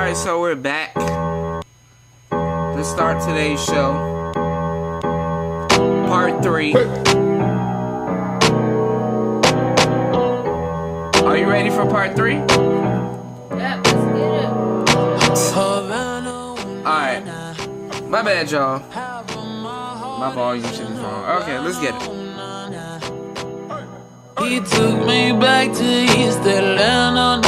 Alright, so we're back. Let's start today's show. Part 3. Are you ready for part 3? Yep, let's get it. Alright. My bad, y'all. My volume shit is wrong. Okay, let's get it. He took me back to East Atlanta,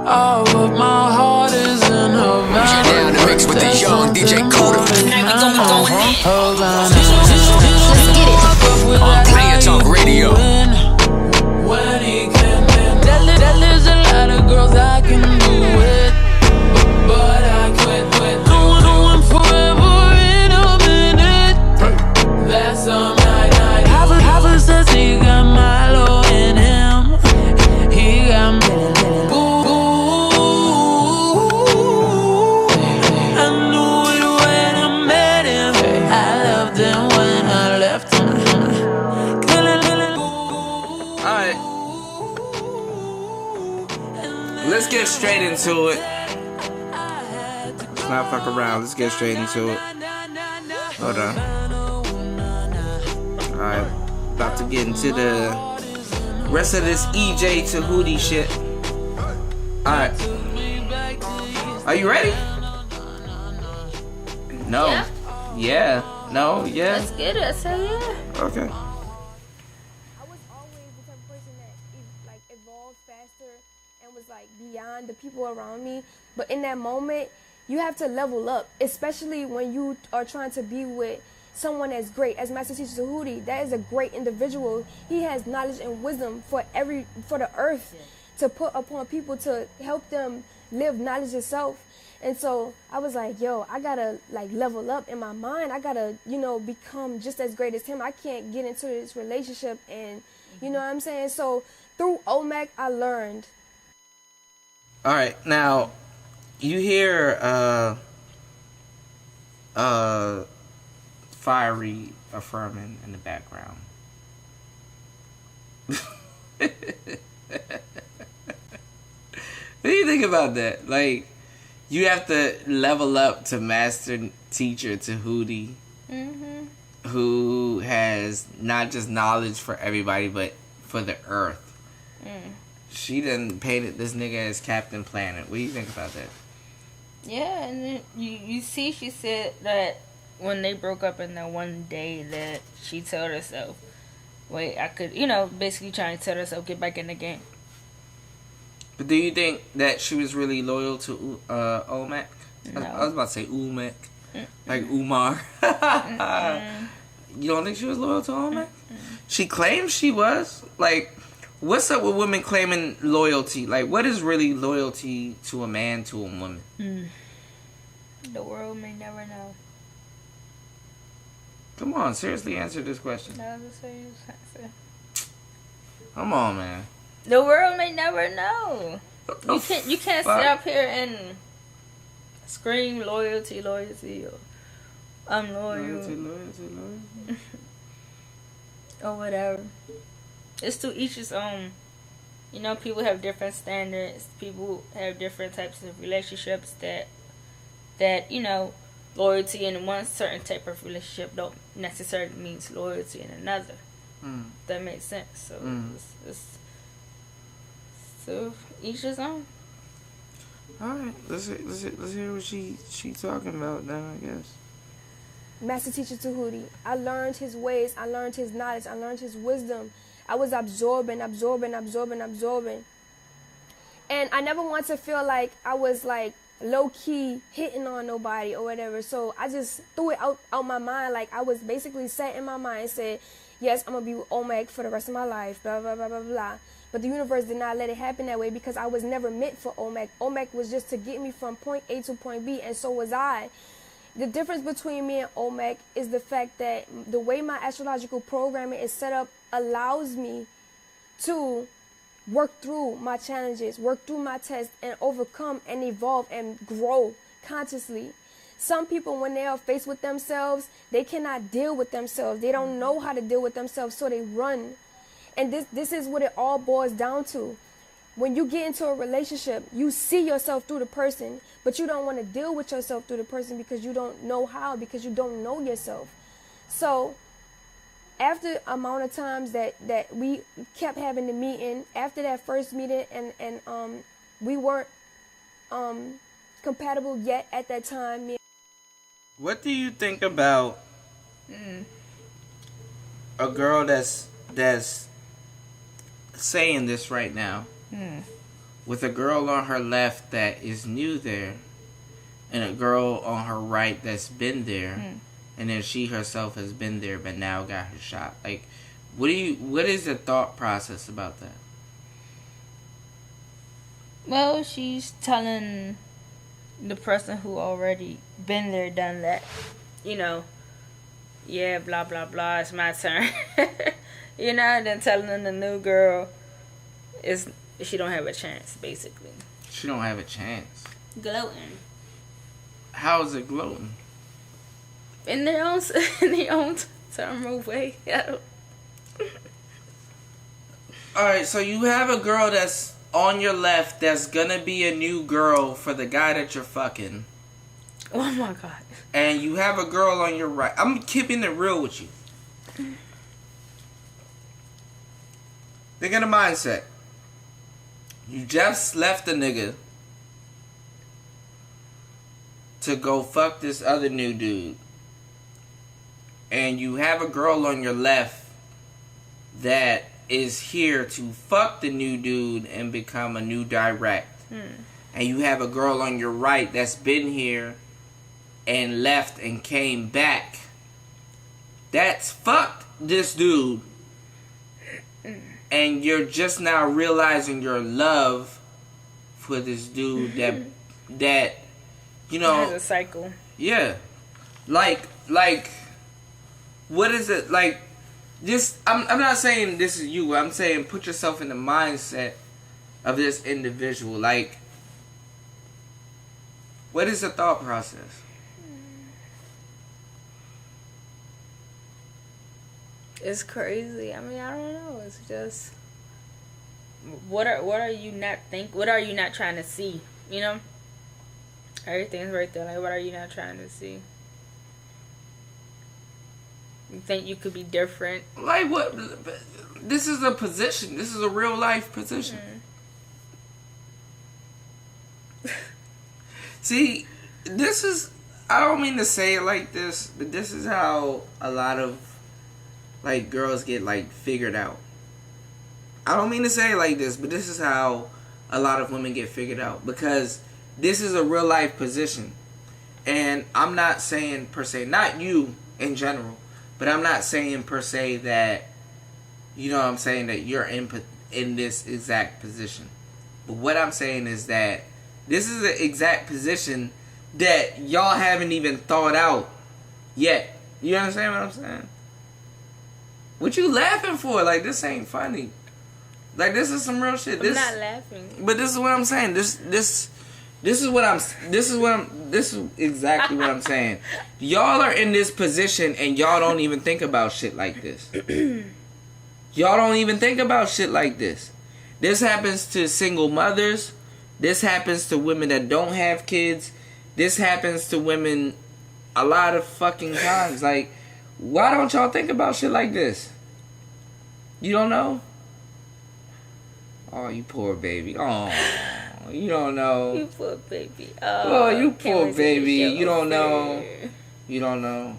all of my heart is in Havana. Down to mix with the young DJ Coda. Let's get it. On Player Talk Radio. When he came in, there's a lot of girls I can do it, but I quit. Going forever in a minute. That's all night. Papa says he got Milo in him. He got me. Let's get straight into it. Let's not fuck around. Let's get straight into it. Hold on. Alright. About to get into the rest of this EJ Tehuti shit. Alright. Are you ready? No. Yeah. No. Yeah. Let's get it. I said yeah. Okay. Beyond the people around me, but in that moment you have to level up, especially when you are trying to be with someone as great as Master Teacher Tehuti. That is a great individual. He has knowledge and wisdom for the earth to put upon people to help them live knowledge itself. And so I was like, yo, I gotta like level up in my mind. I gotta, become just as great as him. I can't get into this relationship, and you know what I'm saying? So through OMAC I learned. Alright, now you hear fiery affirming in the background. What do you think about that? Like, you have to level up to Master Teacher Tehuti, who has not just knowledge for everybody, but for the earth. She done painted this nigga as Captain Planet. What do you think about that? Yeah, and then you see she said that when they broke up in that one day that she told herself, wait, I could, basically trying to tell herself, get back in the game. But do you think that she was really loyal to Omac? No. I was about to say Umac. Like Umar. You don't think she was loyal to Omac? She claims she was. Like, what's up with women claiming loyalty? Like, what is really loyalty to a man to a woman? The world may never know. Come on, seriously answer this question. That was a serious answer. Come on, man. The world may never know. You can't sit up here and scream loyalty, or I'm loyal. Loyalty. Or whatever. It's to each his own. People have different standards. People have different types of relationships that loyalty in one certain type of relationship don't necessarily means loyalty in another. That makes sense. So it's so each his own. All right, let's hear what she talking about now, I guess. Master Teacher Tehuti, I learned his ways, I learned his knowledge, I learned his wisdom. I was absorbing. And I never want to feel like I was like low-key hitting on nobody or whatever. So I just threw it out my mind. Like I was basically set in my mind and said, yes, I'm going to be with Omac for the rest of my life, blah, blah, blah, blah, blah. But the universe did not let it happen that way because I was never meant for Omac. Omac was just to get me from point A to point B, and so was I. The difference between me and Omac is the fact that the way my astrological programming is set up allows me to work through my challenges, work through my tests, and overcome and evolve and grow consciously. Some people, when they are faced with themselves, they cannot deal with themselves. They don't know how to deal with themselves, so they run. And this is what it all boils down to. when you get into a relationship, you see yourself through the person, but you don't want to deal with yourself through the person because you don't know how, because you don't know yourself. So after amount of times that we kept having the meeting, after that first meeting, and we weren't compatible yet at that time. What do you think about a girl that's saying this right now, with a girl on her left that is new there, and a girl on her right that's been there, and then she herself has been there but now got her shot? Like, what is the thought process about that? Well, she's telling the person who already been there, done that, yeah, blah, blah, blah, it's my turn. And then telling the new girl she don't have a chance, basically. She don't have a chance. Gloating. How is it gloating? In their own terminal way. Alright, so you have a girl that's on your left that's gonna be a new girl for the guy that you're fucking. Oh my God. And you have a girl on your right. I'm keeping it real with you. Think of the mindset. You just left a nigga to go fuck this other new dude. And you have a girl on your left that is here to fuck the new dude and become a new direct. And you have a girl on your right that's been here and left and came back. That's fucked this dude. And you're just now realizing your love for this dude that There's a cycle. Yeah. Like what is it like? Just I'm not saying this is you. I'm saying put yourself in the mindset of this individual. Like, what is the thought process? It's crazy. I mean, I don't know. It's just what are you not trying to see? Everything's right there. Like, what are you not trying to see? You think you could be different? Like what? This is a position. This is a real life position. See, this is. I don't mean to say it like this, but this is how a lot of girls get figured out. I don't mean to say it like this, but this is how a lot of women get figured out, because this is a real life position. And I'm not saying per se, not you in general, but I'm not saying per se that, I'm saying that you're in this exact position. But what I'm saying is that this is the exact position that y'all haven't even thought out yet. You understand what I'm saying? What you laughing for? This ain't funny. This is some real shit. I'm not laughing. But this is what I'm saying. This is exactly what I'm saying. Y'all are in this position and y'all don't even think about shit like this. Y'all don't even think about shit like this. This happens to single mothers. This happens to women that don't have kids. This happens to women a lot of fucking times. Why don't y'all think about shit like this? You don't know? Oh, you poor baby. Oh, you don't know. You poor baby. Oh, you poor baby. You don't know. You don't know.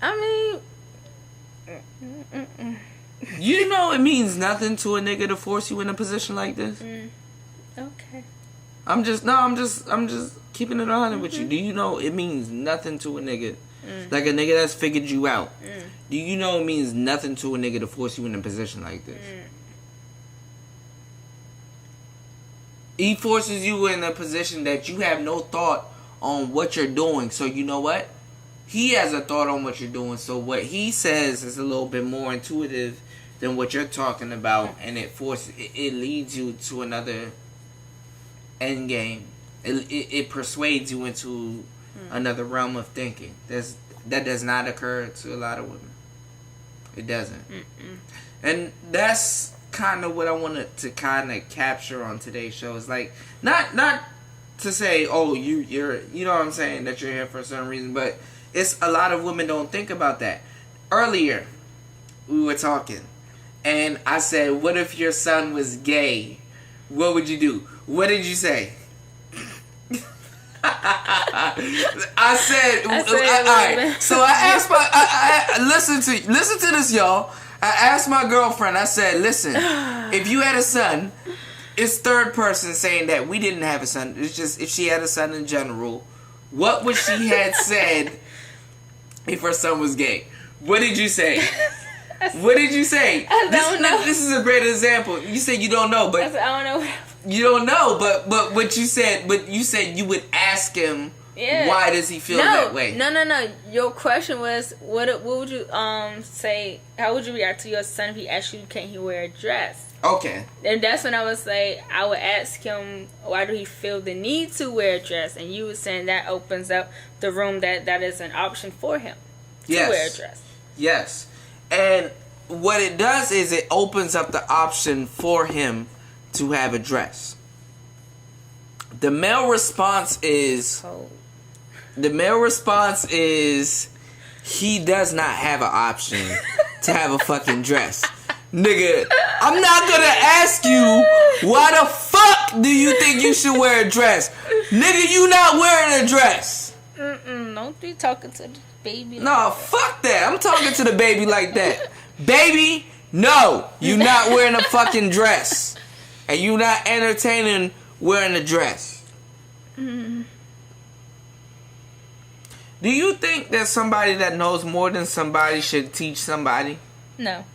I mean, you know it means nothing to a nigga to force you in a position like this. Okay. I'm just keeping it on with you. Do you know it means nothing to a nigga? Like a nigga that's figured you out. Do you know it means nothing to a nigga to force you in a position like this? He forces you in a position that you have no thought on what you're doing. So you know what? He has a thought on what you're doing. So what he says is a little bit more intuitive than what you're talking about, and it leads you to another end game. It persuades you into another realm of thinking. That does not occur to a lot of women. It doesn't. And that's kind of what I wanted to kind of capture on today's show. Is like not to say, oh, you're you know what I'm saying, that you're here for a certain reason, but it's a lot of women don't think about that. Earlier, we were talking, and I said, what if your son was gay? What would you do? What did you say? I said, all right. So I asked listen to this, y'all. I asked my girlfriend, I said, listen, if you had a son, it's third person saying that we didn't have a son. It's just if she had a son in general, what would she had said if her son was gay? What did you say? What did you say? I don't know. This is a great example. You said you don't know, but I don't know. You don't know, but what you said, but you said you would ask him. Yeah. Why does he feel that way? No. Your question was, what would you say? How would you react to your son if he asked you, can he wear a dress? Okay. And that's when I would say, I would ask him, why do he feel the need to wear a dress? And you were saying that opens up the room that is an option for him to wear a dress. Yes. And what it does is it opens up the option for him to have a dress. The male response is he does not have an option to have a fucking dress. Nigga, I'm not gonna ask you why the fuck do you think you should wear a dress. Nigga, you not wearing a dress. Don't be talking to the baby. No, fuck that. I'm talking to the baby like that. Baby, no, you not wearing a fucking dress. And you not entertaining wearing a dress. Do you think that somebody that knows more than somebody should teach somebody? No.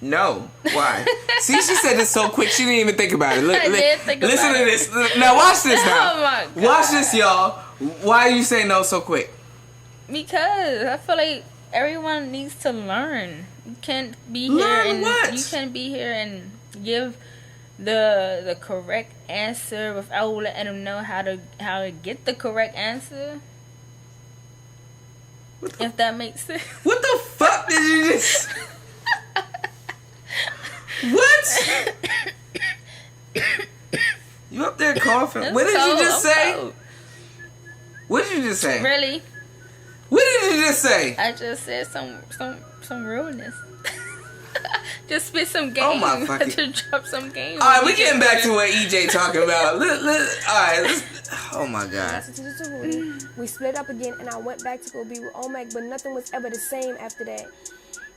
No. Why? See, she said this so quick, she didn't even think about it. Listen to this. Now watch this now. Oh my God. Watch this, y'all. Why you say no so quick? Because I feel like everyone needs to learn. You can't be here and give the correct answer without letting them know how to get the correct answer. If that makes sense. What the fuck did you just? What? You up there coughing? What did you just say? What did you just say? Really? What did you just say? I just said some realness. Just spit some game. Oh my fucking! To drop some game. All right, we getting back to what EJ talking about. All right, let's. Oh my God. We split up again, and I went back to go be with Omek, but nothing was ever the same after that.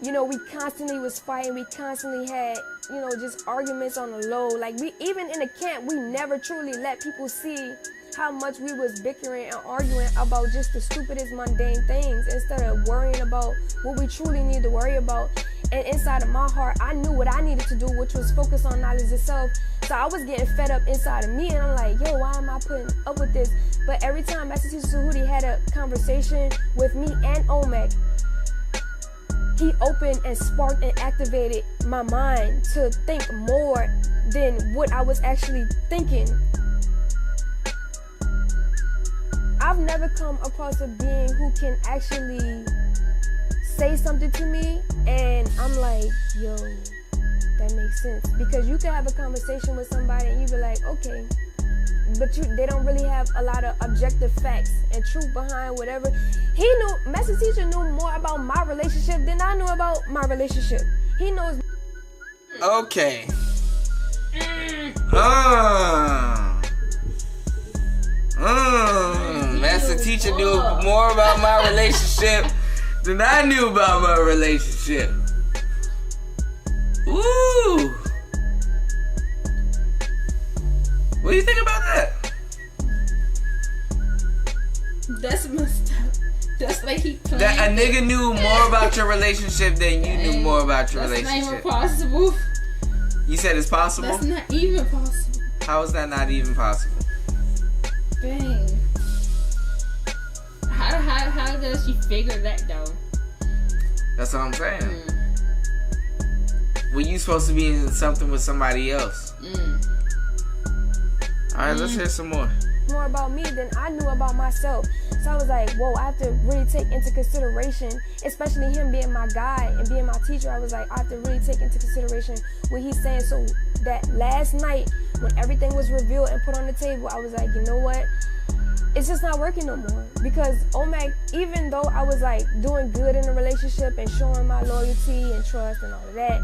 You know, we constantly was fighting. We constantly had, you know, just arguments on the low. Like, we even in the camp, we never truly let people see how much we was bickering and arguing about just the stupidest mundane things instead of worrying about what we truly need to worry about. And inside of my heart, I knew what I needed to do, which was focus on knowledge itself. So I was getting fed up inside of me, and I'm like, yo, why am I putting up with this? But every time Master Teacher Tehuti had a conversation with me and Omek, he opened and sparked and activated my mind to think more than what I was actually thinking. I've never come across a being who can actually say something to me and I'm like, yo, that makes sense. Because you can have a conversation with somebody and you be like, okay, but they don't really have a lot of objective facts and truth behind whatever. Master Teacher knew more about my relationship than I knew about my relationship. He knows. Okay. Master Teacher knew more about my relationship than I knew about my relationship. Ooh. What do you think about that? That's messed up. That's like he playing. That a nigga knew more about your relationship than you knew more about your relationship. That's not even possible. You said it's possible? That's not even possible. How is that not even possible? Dang. How does she figure that though? That's what I'm saying. When you supposed to be in something with somebody else. Alright, let's hear some more. more about me than I knew about myself. So I was like, whoa, I have to really take into consideration, especially him being my guy and being my teacher. I was like, I have to really take into consideration what he's saying. So that last night, when everything was revealed and put on the table, I was like, you know what? It's just not working no more. Because Omac, even though I was like doing good in the relationship and showing my loyalty and trust and all of that,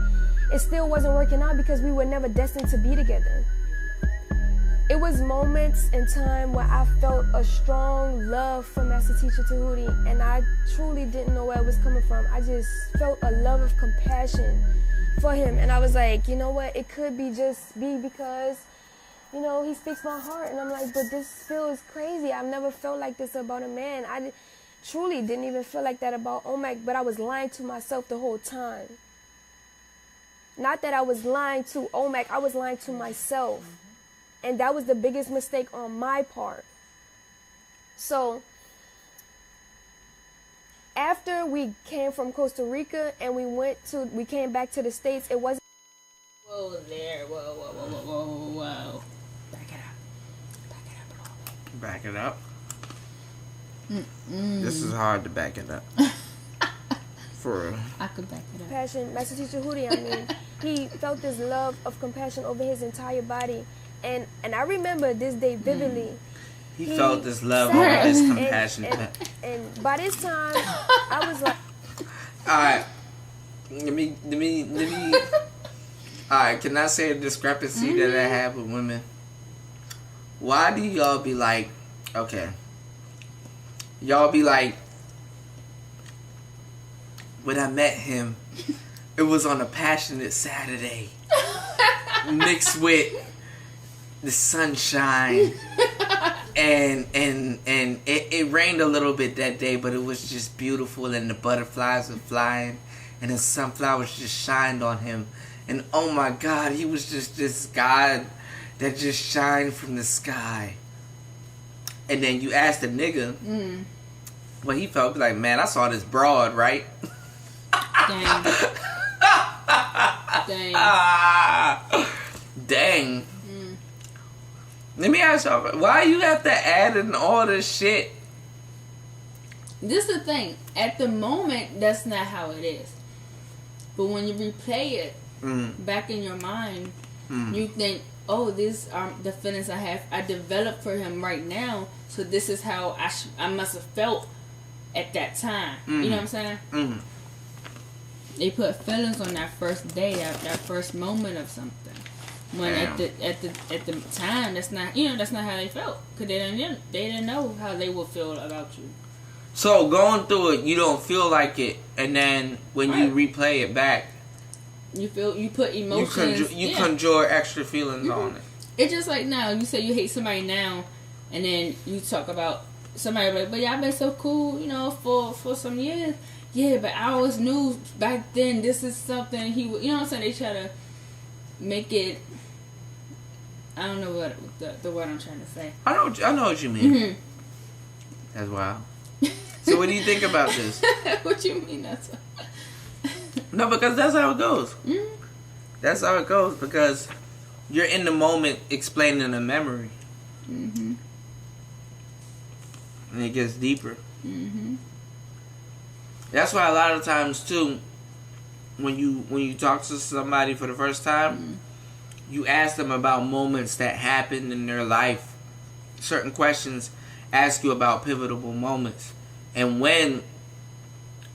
it still wasn't working out because we were never destined to be together. It was moments in time where I felt a strong love for Master Teacher Tehuti, and I truly didn't know where it was coming from. I just felt a love of compassion for him, and I was like, you know what, it could be because, you know, he speaks my heart. And I'm like, but this feels crazy. I've never felt like this about a man. I truly didn't even feel like that about Omac, but I was lying to myself the whole time. Not that I was lying to Omac, I was lying to myself. And that was the biggest mistake on my part. So, after we came from Costa Rica and we came back to the States, it wasn't. Whoa there, whoa. Back it up. Back it up. This is hard to back it up. For real. I could back it up. Passion, Master Teacher Hootie, I mean, he felt this love of compassion over his entire body. And I remember this day vividly. He felt this love over his compassion. And by this time, I was like, alright. Let me alright, can I say a discrepancy that I have with women? Why do y'all be like, okay. Y'all be like, when I met him, it was on a passionate Saturday. Mixed with the sunshine. And it rained a little bit that day, but it was just beautiful, and the butterflies were flying, and the sunflowers just shined on him. And oh my God, he was just this God that just shined from the sky. And then you ask the nigga what he felt, like, man, I saw this broad, right? Dang. Dang. Let me ask y'all, why you have to add in all this shit? This is the thing. At the moment, that's not how it is. But when you replay it back in your mind, you think, oh, these are the feelings I developed for him right now. So this is how I must have felt at that time. You know what I'm saying? They put feelings on that first day, that first moment of something. When at the time, that's not how they felt, because they didn't know how they would feel about you. So going through it, you don't feel like it, and then when you replay it back, you put emotions. You conjure extra feelings on it. It's just like now, you say you hate somebody now, and then you talk about somebody like, but y'all been so cool, for some years. Yeah, but I always knew back then this is something he would, what I'm saying? They try to make it. I don't know what the word I'm trying to say. I know what you mean. That's wild. So what do you think about this? What you mean that's wild? No, because that's how it goes. That's how it goes, because you're in the moment explaining a memory. And it gets deeper. That's why a lot of times too, when you talk to somebody for the first time, you ask them about moments that happened in their life. Certain questions ask you about pivotal moments. And when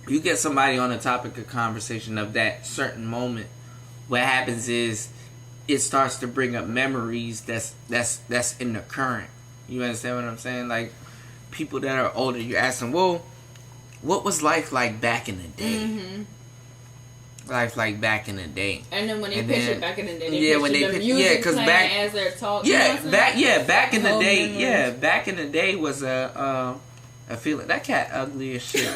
you get somebody on the topic of conversation of that certain moment, what happens is it starts to bring up memories that's in the current. You understand what I'm saying? Like, people that are older, you ask them, well, what was life like back in the day? Life like back in the day. And then when they it back in the day, the music because back as they're talking. Back in the day, back in the day was a feeling. That cat ugly as shit.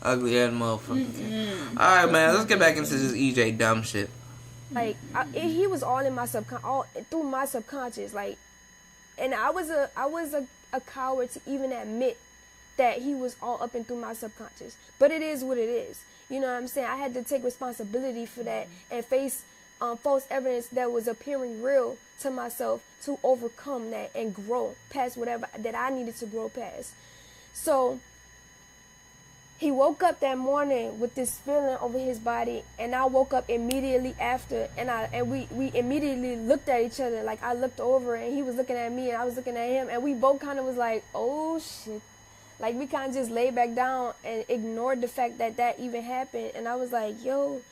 Ugly ass motherfucker. All right, man, let's get back into this EJ dumb shit. Like, he was all in my through my subconscious, like, and I was a coward to even admit that he was all up and through my subconscious. But it is what it is. You know what I'm saying? I had to take responsibility for that and face false evidence that was appearing real to myself to overcome that and grow past whatever that I needed to grow past. So he woke up that morning with this feeling over his body, and I woke up immediately after, and we immediately looked at each other. Like, I looked over and he was looking at me and I was looking at him, and we both kind of was like, oh shit. Like, we kind of just laid back down and ignored the fact that that even happened. And I was like, yo,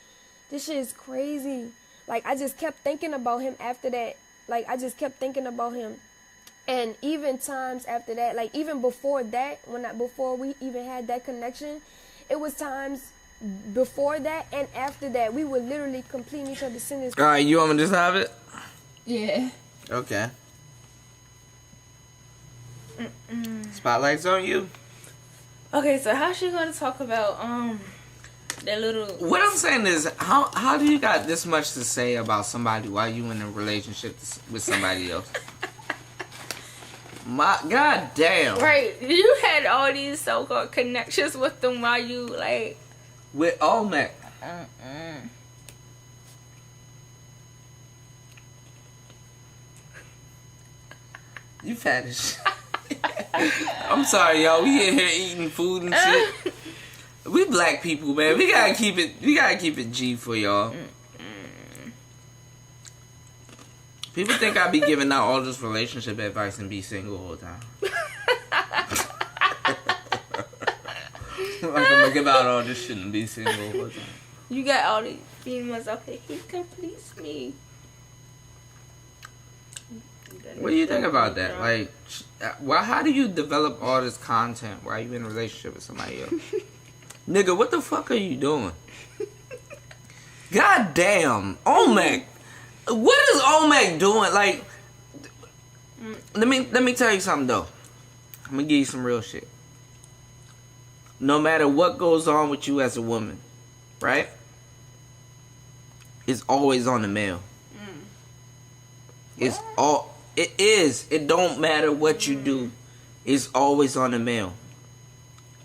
this shit is crazy. Like, I just kept thinking about him after that. Like, I just kept thinking about him. And even times after that, like even before that, before we even had that connection, it was times before that and after that we would literally complete each other's sentences. All right, you want me to just have it? Yeah. Okay. Spotlight's on you. Okay, so how's she gonna talk about that little? What I'm saying is, how do you got this much to say about somebody while you in a relationship with somebody else? My god damn. Right, you had all these so-called connections with them while you like with Olmec. You fat as shit. I'm sorry, y'all. We in here eating food and shit. We black people, man. We gotta keep it G for y'all. People think I be giving out all this relationship advice and be single all the time. Like I'm gonna give out all this shit and be single all the time. You got all these females out there. He completes me. What do you think about that? Like, how do you develop all this content while you in a relationship with somebody else? Nigga, what the fuck are you doing? God damn, Olmec. What is Olmec doing? Like, let me tell you something though. I'm gonna give you some real shit. No matter what goes on with you as a woman, right? It's always on the male. It's all. It is. It don't matter what you do. It's always on the male.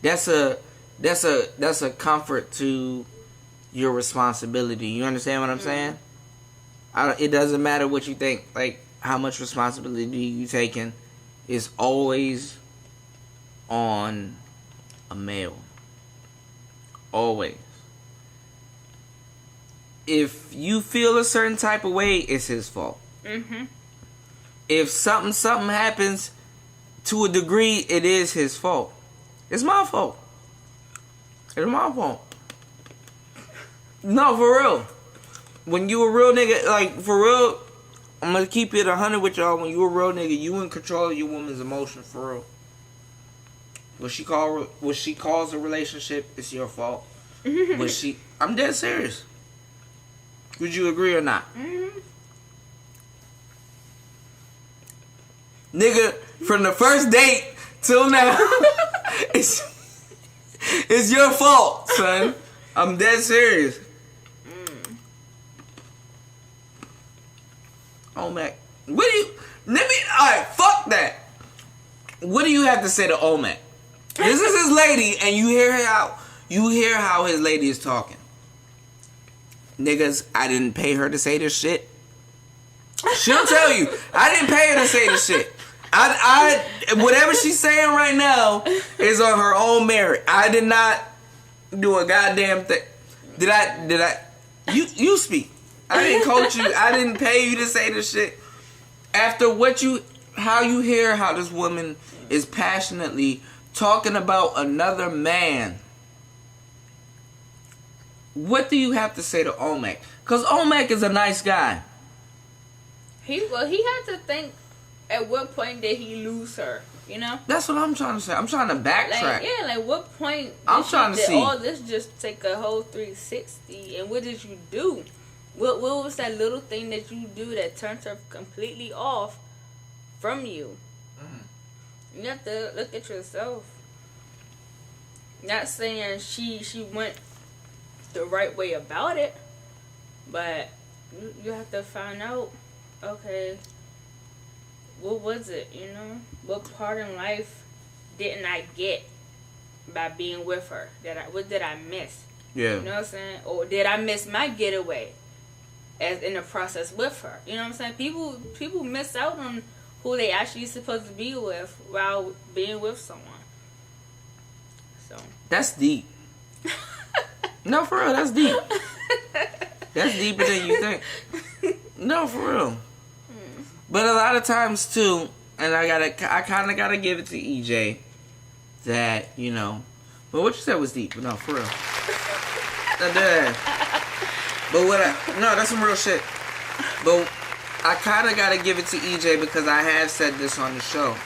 That's a comfort to your responsibility. You understand what I'm saying? It doesn't matter what you think, like how much responsibility you taking, is always on a male. Always. If you feel a certain type of way, it's his fault. If something happens to a degree, it is his fault. It's my fault. It's my fault. No, for real. When you a real nigga, like, for real, I'm gonna keep it 100 with y'all. When you a real nigga, you in control of your woman's emotions, for real. What she calls a relationship, it's your fault. I'm dead serious. Would you agree or not? Nigga, from the first date till now, it's your fault, son. I'm dead serious. Olmec. Alright, fuck that. What do you have to say to Olmec? This is his lady, and you hear how his lady is talking. Niggas, I didn't pay her to say this shit. She'll tell you, I didn't pay her to say this shit. I whatever she's saying right now is on her own merit. I did not do a goddamn thing. Did I? You speak. I didn't coach you. I didn't pay you to say this shit. After how you hear how this woman is passionately talking about another man, what do you have to say to Olmec? Because Olmec is a nice guy. He had to think, at what point did he lose her? You know? That's what I'm trying to say. I'm trying to backtrack. What point did all this just take a whole 360? And what did you do? What was that little thing that you do that turned her completely off from you? You have to look at yourself. Not saying she went the right way about it, but you have to find out, okay, what was it, you know? What part in life didn't I get by being with her? What did I miss? Yeah. You know what I'm saying? Or did I miss my getaway? as in the process with her. You know what I'm saying? People miss out on who they actually supposed to be with while being with someone. So that's deep. No, for real, that's deep. That's deeper than you think. No, for real. But a lot of times too, and I kind of gotta give it to EJ that, you know. But what you said was deep. But no, for real. No, that's some real shit. But I kind of gotta give it to EJ because I have said this on the show.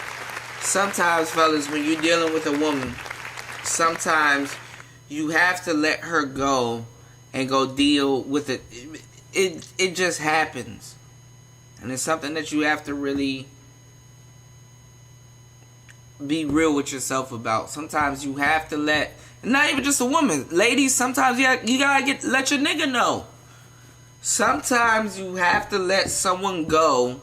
Sometimes, fellas, when you're dealing with a woman, sometimes you have to let her go and go deal with it. It just happens. And it's something that you have to really be real with yourself about. Sometimes you have to let, not even just a woman, ladies, sometimes you gotta let your nigga know. Sometimes you have to let someone go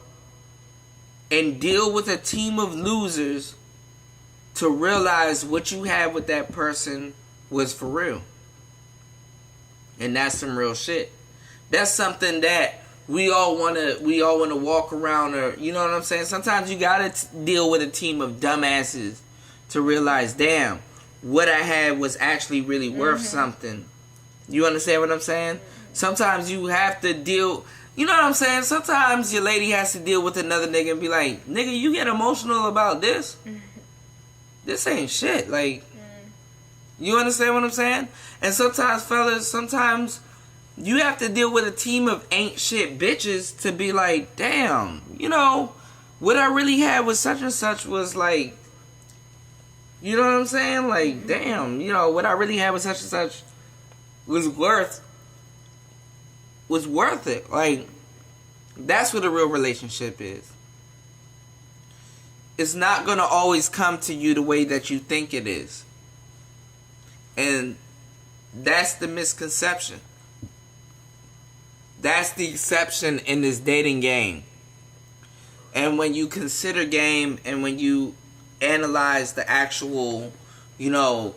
and deal with a team of losers to realize what you had with that person was for real. And that's some real shit. That's something that we all wanna walk around, or you know what I'm saying? Sometimes you gotta deal with a team of dumbasses to realize, damn, what I had was actually really worth something. You understand what I'm saying? Sometimes you have to deal, you know what I'm saying? Sometimes your lady has to deal with another nigga and be like, nigga, you get emotional about this? This ain't shit. Like, you understand what I'm saying? And sometimes, fellas, sometimes you have to deal with a team of ain't shit bitches to be like, damn, you know, what I really had with such and such was like, you know what I'm saying? Like, damn, you know, what I really had with such and such was worth it. Like, that's what a real relationship is. It's not going to always come to you the way that you think it is. And that's the misconception. That's the exception in this dating game. And when you consider game and when you analyze the actual, you know,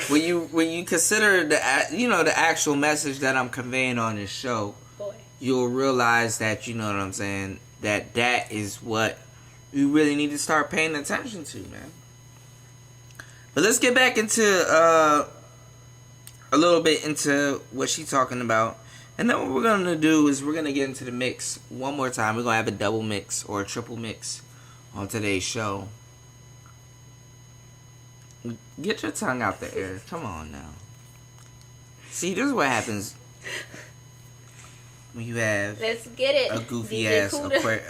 when you consider the, you know, the actual message that I'm conveying on this show, you'll realize that, you know what I'm saying, that is what you really need to start paying attention to, man. But let's get back into a little bit into what she's talking about. And then what we're going to do is we're going to get into the mix one more time. We're going to have a double mix or a triple mix on today's show. Get your tongue out the air. Come on now. See, this is what happens when you have let's get it. a goofy ass Aquarius.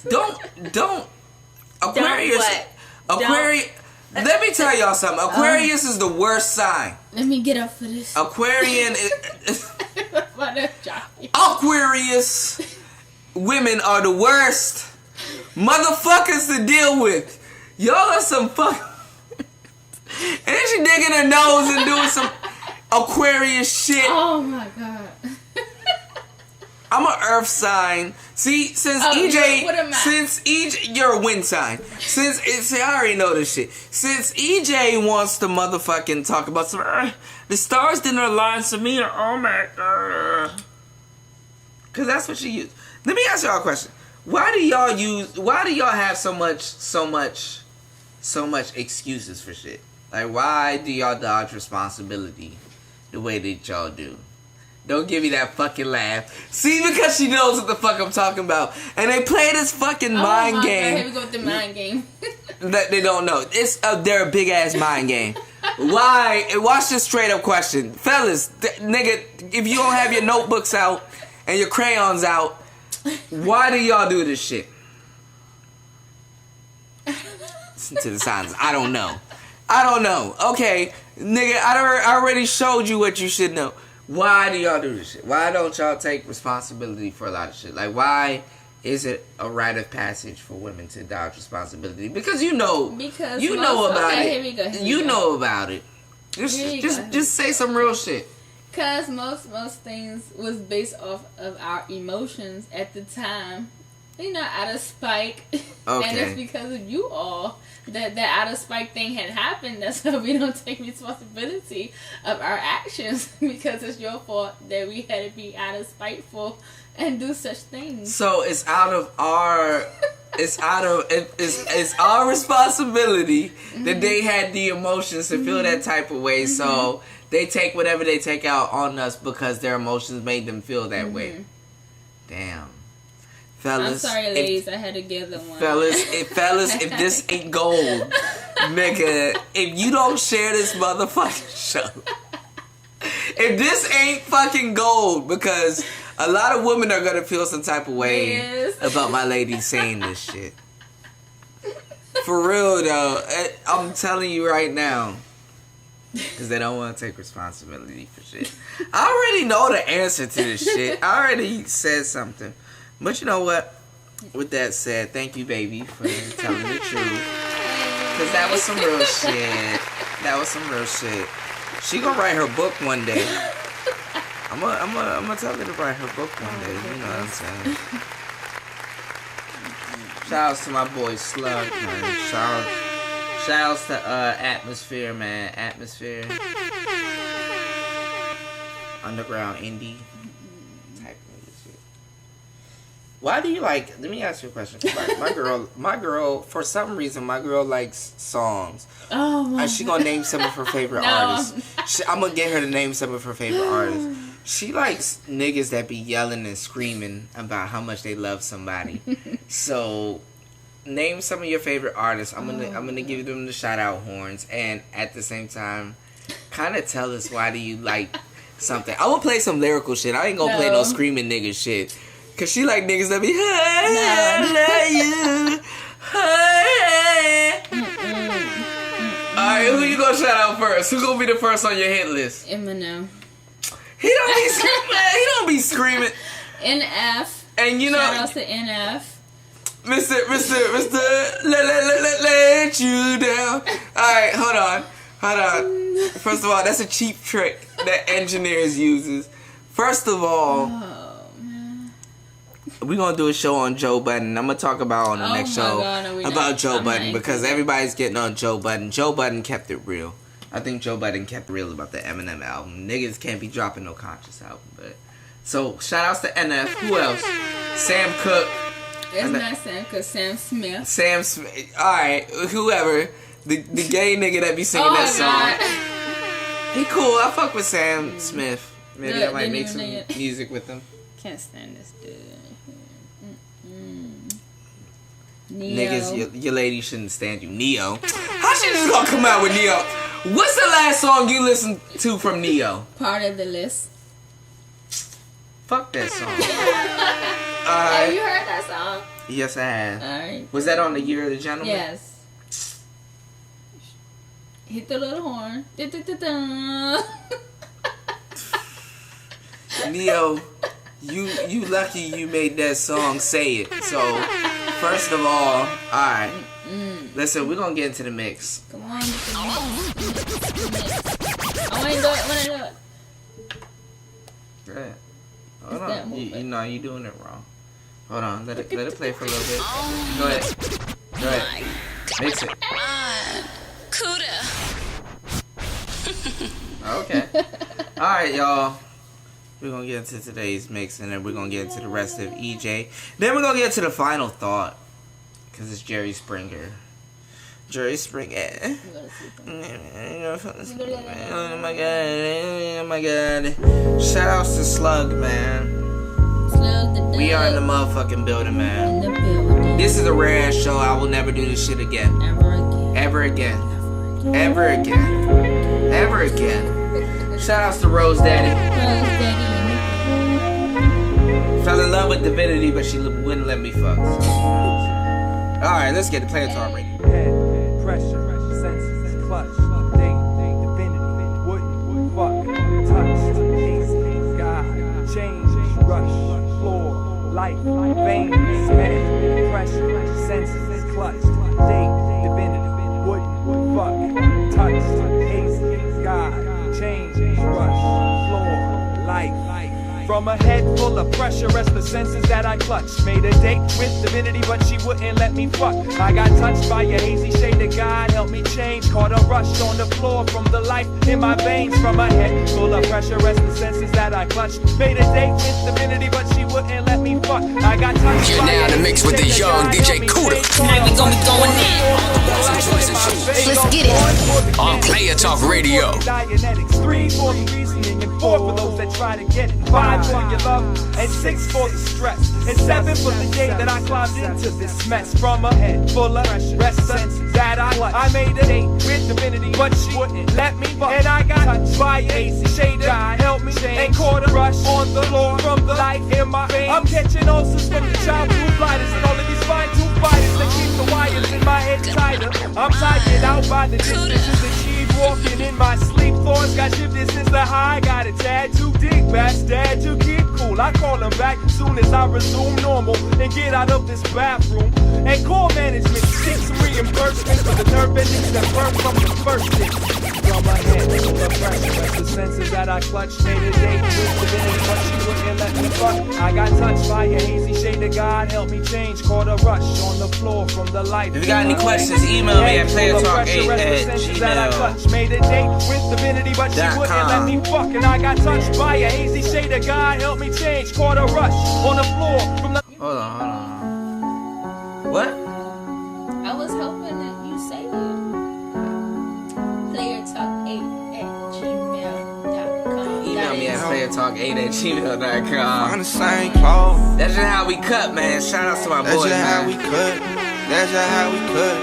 Don't Aquarius. Aquarius. Let me tell y'all something. Aquarius is the worst sign. Let me get up for this. Aquarian is Aquarius women are the worst motherfuckers to deal with. Y'all are some fuck. And then she digging her nose and doing some Aquarius shit. Oh my god. I'm an earth sign. See, since EJ, you're a wind sign. I already know this shit. Since EJ wants to motherfucking talk about some, the stars didn't align to me. Oh my god. Cause that's what she used. Let me ask y'all a question. Why do y'all have so much excuses for shit? Like, why do y'all dodge responsibility the way that y'all do? Don't give me that fucking laugh. See, because she knows what the fuck I'm talking about. And they play this fucking mind game. Here we go with the mind game. That they don't know. It's they're a big ass mind game. Why? Watch this straight up question. Fellas, nigga, if you don't have your notebooks out and your crayons out, why do y'all do this shit? Listen to the silence. I don't know. Okay, nigga, I already showed you what you should know. Why do y'all do this shit? Why don't y'all take responsibility for a lot of shit? Like, why is it a rite of passage for women to dodge responsibility? Because you know about it. Here we go. You know about it. Just say some real shit. Cause most things was based off of our emotions at the time out of spite. Okay. And it's because of you all that out of spite thing had happened. That's why we don't take responsibility of our actions because it's your fault that we had to be out of spiteful and do such things. So it's out of our it's our responsibility that they had the emotions to feel that type of way. So they take whatever they take out on us because their emotions made them feel that way. Damn. Fellas, I'm sorry, ladies. I had to give them one. Fellas, if this ain't gold, nigga, if you don't share this motherfucking show, if this ain't fucking gold, because a lot of women are gonna feel some type of way about my lady saying this shit. For real though, I'm telling you right now, because they don't want to take responsibility for shit. I already know the answer to this shit. I already said something. But you know what? With that said, thank you, baby, for telling the truth. Because that was some real shit. That was some real shit. She gonna write her book one day. I'm gonna tell her to write her book one day. You know what I'm saying? Shout outs to my boy Slug, man. Shout outs to Atmosphere, man. Atmosphere. Underground indie. Why do you like? Let me ask you a question. My girl. For some reason, my girl likes songs. Oh my! She gonna name some of her favorite artists. I'm gonna get her to name some of her favorite artists. She likes niggas that be yelling and screaming about how much they love somebody. So, name some of your favorite artists. I'm gonna give them the shout out horns, and at the same time, kind of tell us why do you like something. I'm gonna play some lyrical shit. I ain't gonna play no screaming nigga shit. Cause she like niggas that be Alright, who you gonna shout out first? Who gonna be the first on your hit list? Eminem. He don't be screaming. NF. And you know, shout out to NF. Mr. Let you down. Alright, hold on. First of all, that's a cheap trick that engineers uses. First of all, we're going to do a show on Joe Budden. I'm going to talk about on the next show about Joe Budden because everybody's getting on Joe Budden. Joe Budden kept it real. I think Joe Budden kept it real about the Eminem album. Niggas can't be dropping no conscious album. But so, shout outs to NF. Who else? Sam Cooke. It's not Sam Cooke, Sam Smith. Sam Smith. Alright, whoever. The gay nigga that be singing that song. He cool. I fuck with Sam Smith. Maybe I might make some music with him. Can't stand this dude. Neo. Niggas, your lady shouldn't stand you. Neo. How she just gonna come out with Neo? What's the last song you listened to from Neo? Part of the list. Fuck that song. Have you heard that song? Yes, I have. Alright. Was that on the Year of the Gentleman? Yes. Hit the little horn. Neo, you lucky you made that song Say It. So, first of all, alright. Listen, we're gonna get into the mix. Come on, get the mix. I wanna do it. Good. Hold on. You know, you're doing it wrong. Hold on. Let it play for a little bit. Go ahead. Mix it. Cuda. Okay. Alright, y'all. We're going to get into today's mix, and then we're going to get into the rest of EJ. Then we're going to get to the final thought, because it's Jerry Springer. Jerry Springer. Oh my god. Shout outs to Slug, man. We are in the motherfucking building, man. This is a rare ass show. I will never do this shit again. Ever again. Shout outs to Roze Daddy. Fell in love with Divinity, but she wouldn't let me fuck. Alright, let's get the Player Talk ready. Head, pressure, senses, clutch, date, divinity, wouldn't, fuck, touch, haste, God, change, rush, floor, life, vein, smith, pressure, senses, clutch, date, divinity, wouldn't, fuck, touch, haste, God, change, rush, floor, life, From a head full of pressure, restless senses that I clutched. Made a date with divinity, but she wouldn't let me fuck. I got touched by a hazy shade of God, helped me change. Caught a rush on the floor from the life in my veins. From a head full of pressure, restless senses that I clutched. Made a date with divinity, but she wouldn't let me fuck. I got touched You're by now a in the mix hazy with the shade of young God, DJ helped me Cuda. change. Tonight we gon' be going in. Let's get it. On Player Talk Radio. Dianetics, 3 for the reasoning, and 4 for those that try to get it. 5 for your love, and 6 for the stress, and 7 for the day that I climbed into this mess. From a head full of restless that I made a date with divinity, but she wouldn't let me fuck. And I got touched by a hazy shade that helped me change, and caught a rush on the floor from the light in my veins. I'm catching ulcers from the childhood blinders, and all of these fine tooth fighters that keep the wires in my head tighter. I'm tired out by the distances and keep walking in my sleep. Thoughts got shifted since the high. Got a tad too deep, dad to keep cool. I call him back soon as I resume normal and get out of this bathroom. And call management, seek some reimbursement for the nerve endings that burn from the first hit. From my head, the pressure, the senses that I clutched. Made a date with divinity, but she wouldn't let me fuck. I got touched by a hazy shade of God, helped me change. Caught a rush on the floor from the light. If you got any questions, email me at playertalk8@gmail.com. Made a date with divinity, but she wouldn't let me fuck. And I got touched by a hazy shade of God, helped me change. Caught a rush on the floor from the. Hold on. What? I was hoping that you say it. playertalk8@gmail.com. Email me at playertalk8@gmail.com. On the same clothes. That's just how we cut, man. Shout out to my That's boys, just how we man. cut. That's just how we cut.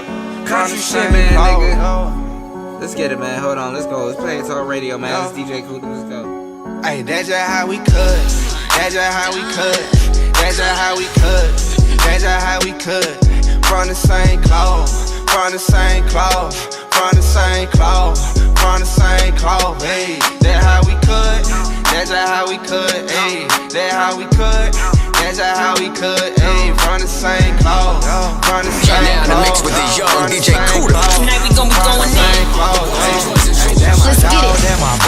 Country shit, man, nigga. Let's get it, man. Hold on. Let's go. Let's play Talk Radio, man. This is DJ Cuda. Let's go. Hey, that's just how we cut. That's just how we cut. That's just how we cut. That's just how we cut. From the same cloth. From the same cloth. From the same cloth. From the same cloth. Hey, that's how we cut. That's just how we cut. Hey, that's how we cut. That's just how we cut. Hey, from the same cloth. From the same You're now in the mix with the young DJ Cuda. Tonight we gon' be going in. Let's get it.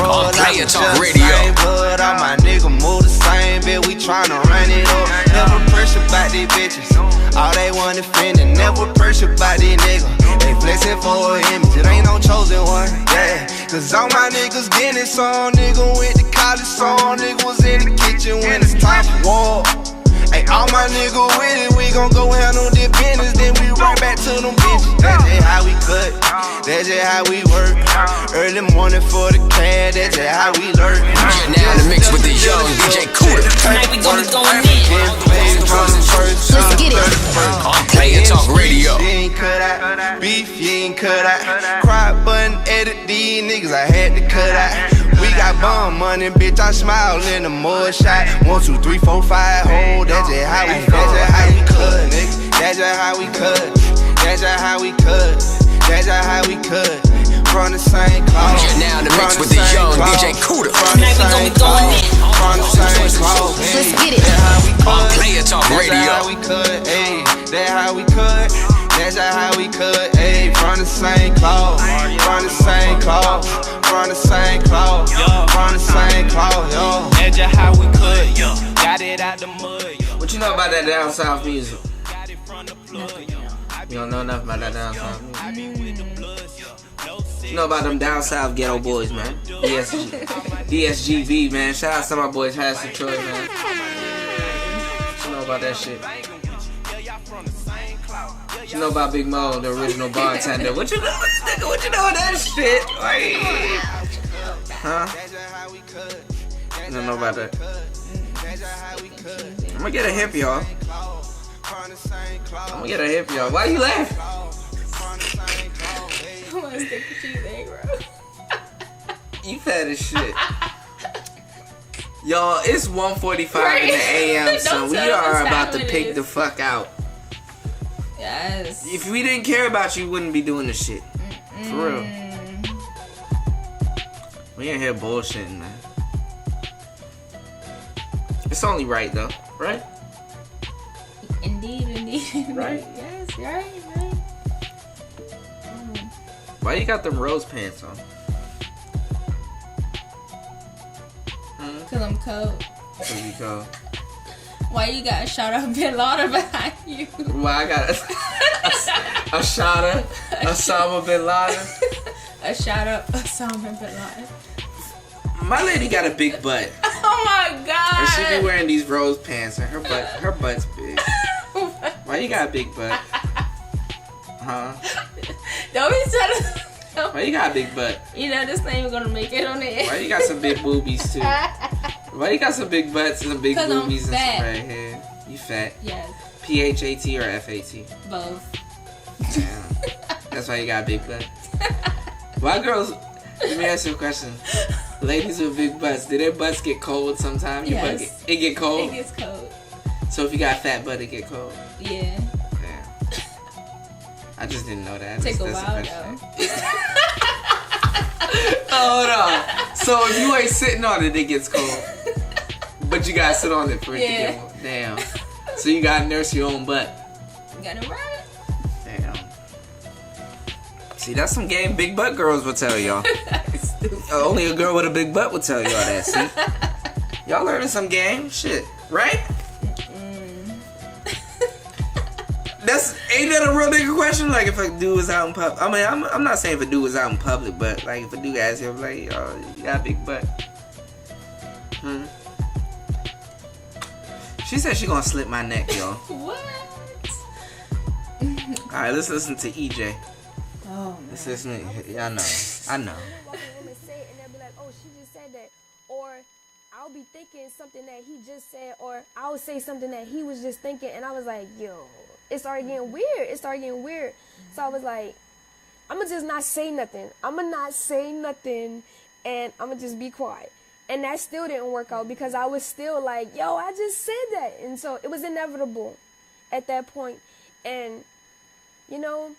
On Player Talk Radio. Blood, all my nigga move the same bit. We tryna run it up. Never pressure about these bitches. All they want is friendin'. Never pressure about these niggas. They flexin' for an image. It ain't no chosen one. Yeah. Cause all my niggas getting it. Some nigga went to college. Some nigga was in the kitchen when it's time for war. Hey, all my nigga with it, we gon' go handle their business, then we right back to them bitches. That's just how we cut, that's just how we work. Early morning for the cash, that's just how we lurk. You're now in the mix with the young DJ Cuda. Tonight we gon' be going in. Let's get it. On Player Talk Radio. You ain't cut out, beef, you ain't cut out. Crop button, edit these niggas, I had to cut out. We got bum money, bitch, I smile in the mud shot. 1, 2, 3, 4, 5, hold. That's just how we cut, nigga. That's just how we cut. That's just how we cut. That's just how we cut. From the same cloth. You're now in the mix with the young DJ Cuda. Tonight we gon' be going in. From the same cloth. Let's get it. That's how we On cut. Player Talk That's Radio. how we cut. Hey, that's how we cut. That's how we cut. Hey, from the same cloth. From the same cloth. From the same cloth. From the same cloth. Yo. That's just how we cut, yo. Got it out the mud, yo. What you know about that down south music? Got it from the plug, yo. You don't know enough about that down south music. You know about them down south ghetto boys, man. DSGB, man. Shout out to my boys, Pastor Troy, man. What you know about that shit? What you know about Big Mo, the original bartender? What you know, nigga? What you know that shit? Like, huh? You don't know about that. I'm gonna get a hip, y'all. I'm gonna get a hip, y'all. Why you laughing? I wanna stick with you, egg roll. You fat as shit. Y'all, it's 1:45 in the AM, so Don't we tell are us about how to it pick is. the fuck out. Yes. If we didn't care about you, we wouldn't be doing this shit. For real. We ain't here bullshitting, man. It's only right, though. Right? Indeed. Right? Yes, right. Why you got them rose pants on? Cause I'm cold. Pussy cold. Why you got a shot of Bin Laden behind you? Well, I got a shot of Osama Bin Laden. A shot of Osama Bin Laden. My lady got a big butt. Oh my god. And she be wearing these Roze pants and her butt's big. Why you got a big butt? Huh? Don't be trying to... Why you got a big butt? You know this ain't even gonna make it on the air. Why you got some big boobies too? Why you got some big butts and some big boobies and some red hair? You fat? Yes. PHAT or FAT? Both. Yeah. That's why you got a big butt. Why girls? Let me ask you a question. Ladies with big butts, do their butts get cold sometimes? Your Yes. butt it get cold? It gets cold. So if you got a fat butt, it get cold? Yeah. Yeah. I just didn't know that. Take a That's while question. though. Hold on. So if you ain't sitting on it, it gets cold. But you gotta sit on it for it to get warm. Damn. So you gotta nurse your own butt. You gotta run it. Damn. See, that's some game big butt girls will tell y'all. Only a girl with a big butt will tell y'all that. See, y'all learning some game shit, right? Ain't that a real nigga question? Like if a dude was out in public. I mean, I'm not saying if a dude was out in public, but like if a dude asked him, like, "Oh, you got a big butt." She said she gonna slip my neck, y'all. What? All right, let's listen to EJ. Oh man. Let's listen. I know. And they'll be like, "Oh, she just said that," or I'll be thinking something that he just said, or I'll say something that he was just thinking, and I was like, "Yo." It started getting weird. So I was like, I'm going to just not say nothing. And I'm going to just be quiet. And that still didn't work out because I was still like, yo, I just said that. And so it was inevitable at that point. And, you know,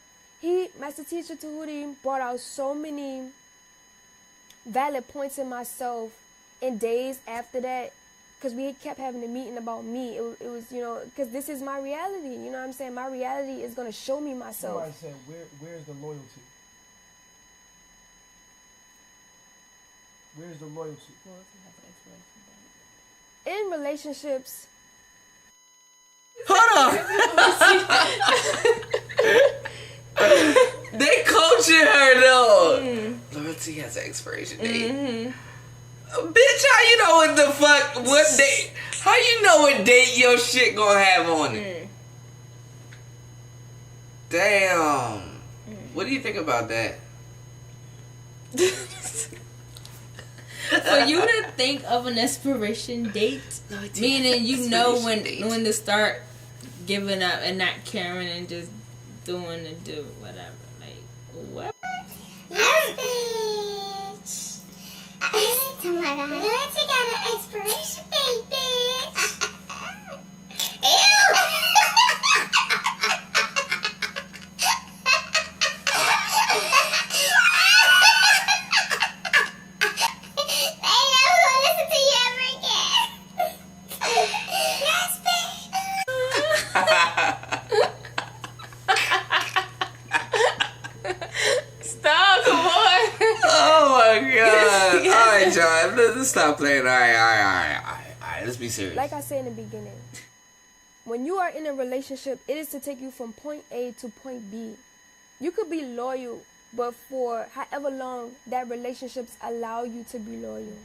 Master Teacher Tehuti brought out so many valid points in myself in days after that. Because we kept having a meeting about me. It was, you know, because this is my reality. You know what I'm saying? My reality is going to show me myself. Somebody said, where's the loyalty? Where's the loyalty? In relationships. Hold on. They coaching her though. Loyalty has an expiration date. Bitch, how you know what the fuck, what date, how you know what date your shit gonna have on it? Damn. What do you think about that? For you to think of an expiration date, meaning you know when to start giving up and not caring and just doing and do whatever. Like, what? Oh my god. Loyalty got an expiration date, bitch. Ew. I never gonna listen to you ever again. Yes, bitch. Stop, come on. Oh my god. Alright, John, let's stop playing. Alright, let's be serious. Like I said in the beginning, when you are in a relationship, it is to take you from point A to point B. You could be loyal, but for however long that relationships allow you to be loyal.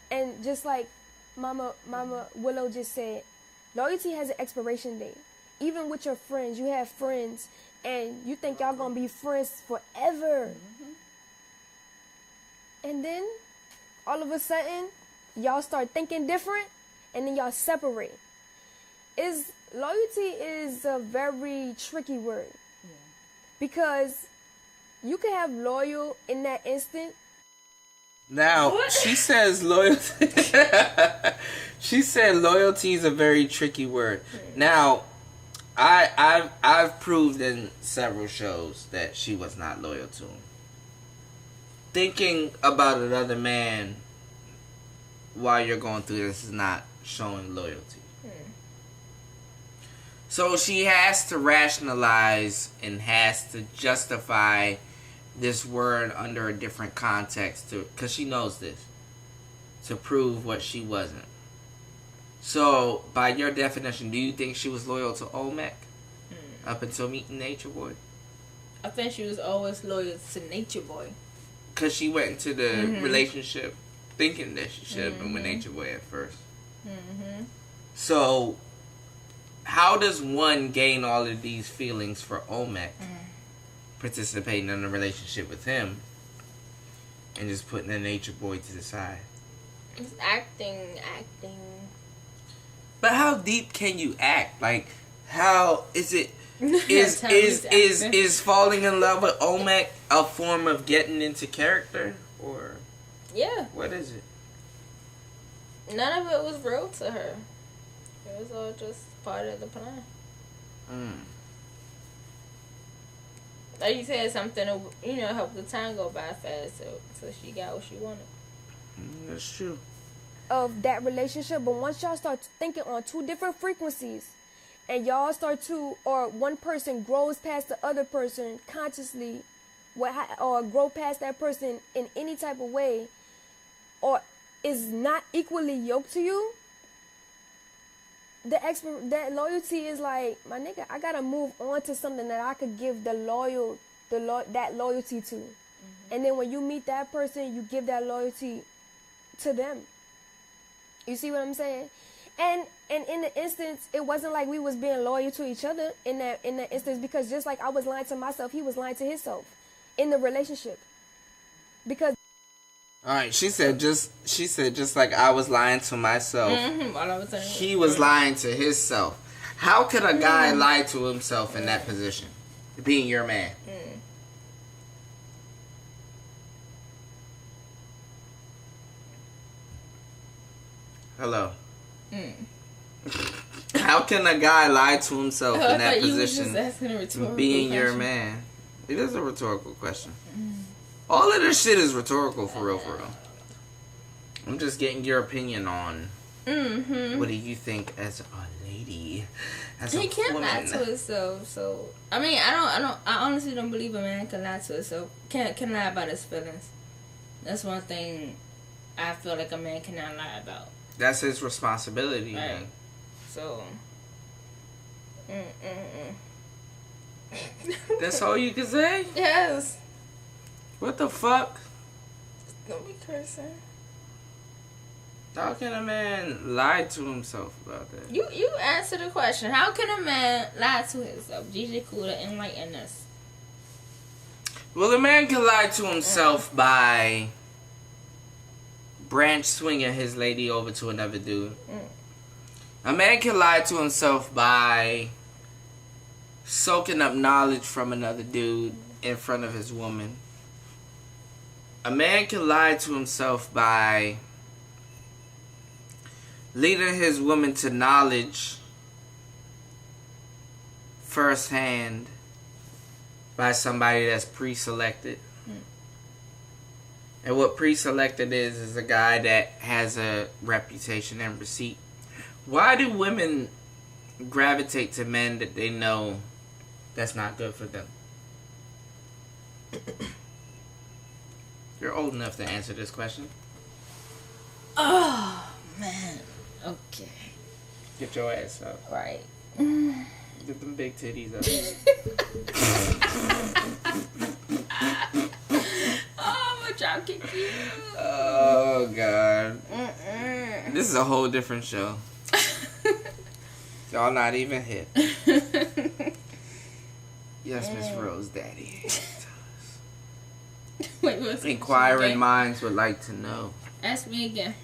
And just like Mama Willow just said, loyalty has an expiration date. Even with your friends, you have friends, and you think y'all gonna be friends forever. And then, all of a sudden, y'all start thinking different, and then y'all separate. Loyalty is a very tricky word. Because you can have loyal in that instant. Now, she says loyalty. She said loyalty is a very tricky word. Now, I've proved in several shows that she was not loyal to him. Thinking about another man while you're going through this is not showing loyalty. So she has to rationalize and has to justify this word under a different context, because she knows this. to prove what she wasn't. So, by your definition, do you think she was loyal to Olmec up until meeting Nature Boy? I think she was always loyal to Nature Boy. Because she went into the relationship thinking that she should have been with Nature Boy at first. So, how does one gain all of these feelings for Olmec participating in a relationship with him and just putting the Nature Boy to the side? It's acting. But how deep can you act? Like, how is it? Is falling in love with Olmec a form of getting into character, or Yeah. what is it? None of it was real to her. It was all just part of the plan. Like you said, something to, help the time go by fast, so she got what she wanted. That's true. Of that relationship, but once y'all start thinking on two different frequencies, and y'all start to, or one person grows past the other person consciously, or grow past that person in any type of way, or is not equally yoked to you, that loyalty is like, my nigga, I gotta move on to something that I could give that loyalty to. And then when you meet that person, you give that loyalty to them. You see what I'm saying? And in the instance, it wasn't like we was being loyal to each other in that instance, because just like I was lying to myself, he was lying to himself in the relationship. Because all right, she said just like I was lying to myself, he was lying to himself. How could a guy lie to himself in that position, being your man? Hello. How can a guy lie to himself in that position, being your man? It is a rhetorical question. All of this shit is rhetorical, for real, for real. I'm just getting your opinion on what do you think as a lady, as he a can't woman. lie to himself. So I mean, I honestly don't believe a man can lie to himself. Can lie about his feelings. That's one thing I feel like a man cannot lie about. That's his responsibility, right. Man. So. That's all you can say? Yes. What the fuck? Don't be cursing. How can a man lie to himself about that? You answer the question. How can a man lie to himself? DJ Kuda, enlighten us. Well, a man can lie to himself by branch swinging his lady over to another dude. A man can lie to himself by soaking up knowledge from another dude in front of his woman. A man can lie to himself by leading his woman to knowledge firsthand by somebody that's pre-selected. And what pre-selected is a guy that has a reputation and receipt. Why do women gravitate to men that they know that's not good for them? You're old enough to answer this question. Oh, man. Okay. Get your ass up. Right. Get them big titties up. Oh, I'm gonna drop kick you. Oh, God. This is a whole different show. Y'all not even hip. Yes, Miss Rose Daddy. Wait, what's Inquiring minds would like to know. Ask me again.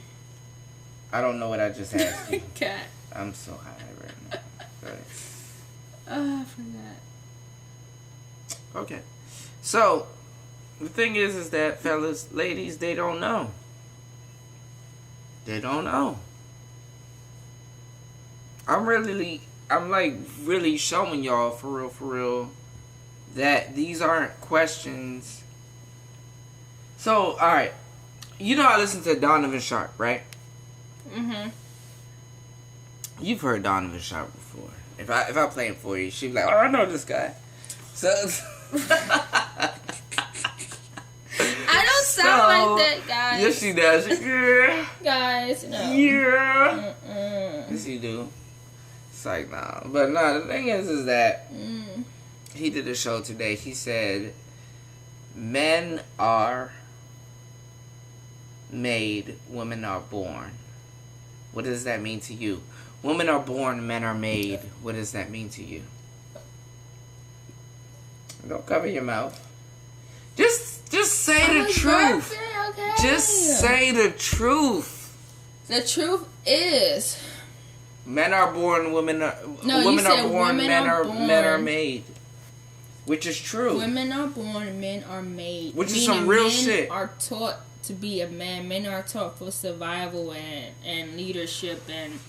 I don't know what I just asked you. God. I'm so high right now. Right. Oh, I forgot. Okay. So, the thing is that, fellas, ladies, they don't know. They don't know. I'm really showing y'all, for real, that these aren't questions. So, alright. You know I listen to Donovan Sharp, right? Mm-hmm. You've heard Donovan Sharp before. If I play him for you, she'd be like, oh, I know this guy. So... I don't sound like that guy. guys. Yes, she does. Yeah. Guys, no. Yeah. Mm-mm. Yes, you do. It's like, nah. But nah, the thing is that he did a show today. He said, men are made, women are born. What does that mean to you? Women are born, men are made. What does that mean to you? Don't cover your mouth. Just say the truth. Okay. Just say the truth. The truth is, men are born, women are no, women you are said born, women men are are born. men are made. Which is true. Women are born, men are made. Which is some real men shit. Are taught to be a man. Men are taught for survival and leadership, and